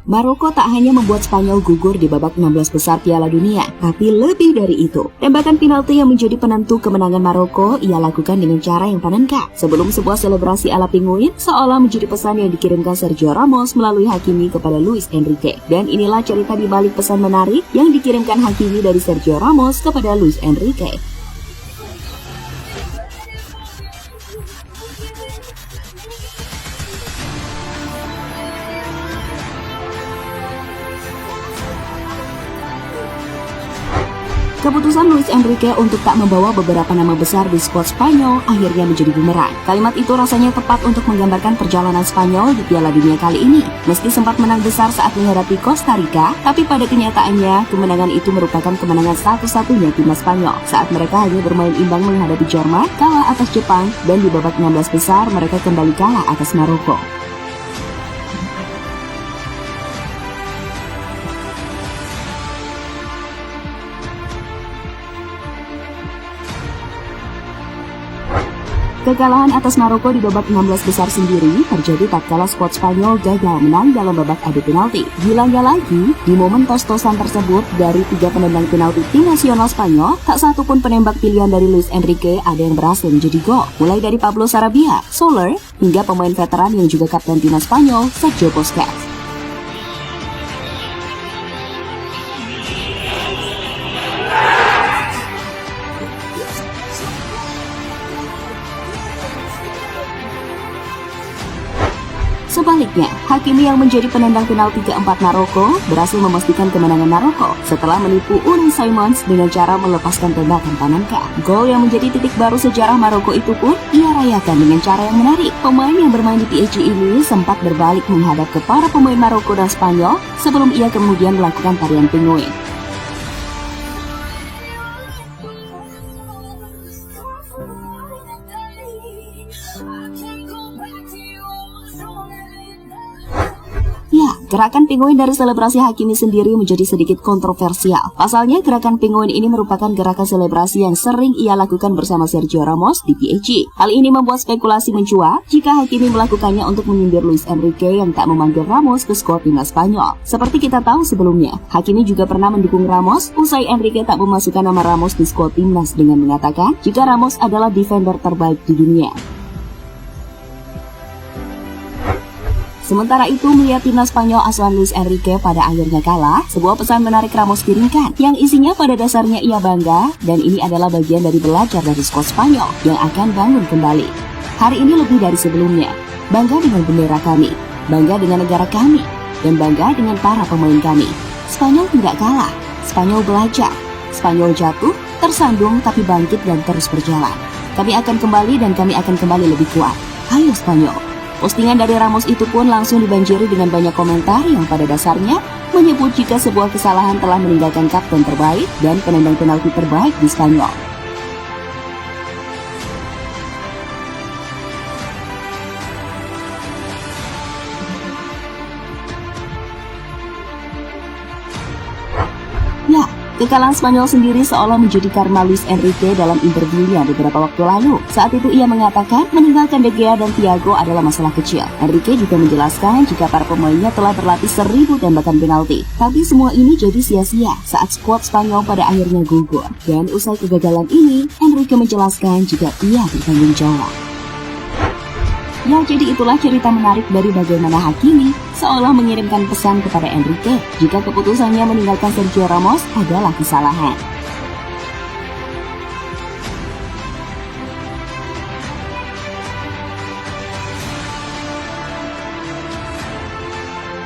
Maroko tak hanya membuat Spanyol gugur di babak 16 besar Piala Dunia, tapi lebih dari itu. Tembakan penalti yang menjadi penentu kemenangan Maroko ia lakukan dengan cara yang panenka. Sebelum sebuah selebrasi ala pinguin, seolah menjadi pesan yang dikirimkan Sergio Ramos melalui Hakimi kepada Luis Enrique. Dan inilah cerita di balik pesan menarik yang dikirimkan Hakimi dari Sergio Ramos kepada Luis Enrique. Keputusan Luis Enrique untuk tak membawa beberapa nama besar di skuad Spanyol akhirnya menjadi bumerang. Kalimat itu rasanya tepat untuk menggambarkan perjalanan Spanyol di Piala Dunia kali ini. Meski sempat menang besar saat menghadapi Costa Rica, tapi pada kenyataannya kemenangan itu merupakan kemenangan satu-satunya timnas Spanyol saat mereka hanya bermain imbang menghadapi Jerman, kalah atas Jepang, dan di babak 16 besar mereka kembali kalah atas Maroko. Kekalahan atas Maroko di babak 16 besar sendiri terjadi tatkala skuad Spanyol gagal menang dalam babak adu penalti. Gilanya lagi, di momen tos-tosan tersebut dari 3 penendang penalti tim nasional Spanyol, tak satu pun penembak pilihan dari Luis Enrique ada yang berhasil menjadi gol. Mulai dari Pablo Sarabia, Soler, hingga pemain veteran yang juga kapten timnas Spanyol, Sergio Busquets. Sebaliknya, Hakimi yang menjadi penendang penalti keempat Maroko berhasil memastikan kemenangan Maroko setelah menipu Unai Simons dengan cara melepaskan tembakan panenka. Gol yang menjadi titik baru sejarah Maroko itu pun ia rayakan dengan cara yang menarik. Pemain yang bermain di PSG ini sempat berbalik menghadap ke para pemain Maroko dan Spanyol sebelum ia kemudian melakukan tarian pinguin. Gerakan pinguin dari selebrasi Hakimi sendiri menjadi sedikit kontroversial. Pasalnya, gerakan pinguin ini merupakan gerakan selebrasi yang sering ia lakukan bersama Sergio Ramos di PSG. Hal ini membuat spekulasi mencuat jika Hakimi melakukannya untuk menyindir Luis Enrique yang tak memanggil Ramos ke skuad timnas Spanyol. Seperti kita tahu sebelumnya, Hakimi juga pernah mendukung Ramos usai Enrique tak memasukkan nama Ramos di skuad timnas dengan mengatakan jika Ramos adalah defender terbaik di dunia. Sementara itu, melihat timnas Spanyol asuhan Luis Enrique pada akhirnya kalah, sebuah pesan menarik Ramos kirimkan, yang isinya pada dasarnya ia bangga, dan ini adalah bagian dari belajar dari skuad Spanyol yang akan bangun kembali. Hari ini lebih dari sebelumnya, bangga dengan bendera kami, bangga dengan negara kami, dan bangga dengan para pemain kami. Spanyol tidak kalah, Spanyol belajar, Spanyol jatuh, tersandung tapi bangkit dan terus berjalan. Kami akan kembali dan kami akan kembali lebih kuat. Ayo Spanyol! Postingan dari Ramos itu pun langsung dibanjiri dengan banyak komentar yang pada dasarnya menyebut jika sebuah kesalahan telah meninggalkan kapten terbaik dan penendang penalti terbaik di Spanyol. Kekalahan Spanyol sendiri seolah menjadi karma Luis Enrique dalam interviewnya beberapa waktu lalu. Saat itu ia mengatakan meninggalkan De Gea dan Thiago adalah masalah kecil. Enrique juga menjelaskan jika para pemainnya telah berlatih 1000 tembakan penalti. Tapi semua ini jadi sia-sia saat skuad Spanyol pada akhirnya gugur. Dan usai kegagalan ini, Enrique menjelaskan jika ia bertanggung jawab. Ya, jadi itulah cerita menarik dari bagaimana Hakimi seolah mengirimkan pesan kepada Enrique jika keputusannya meninggalkan Sergio Ramos adalah kesalahan.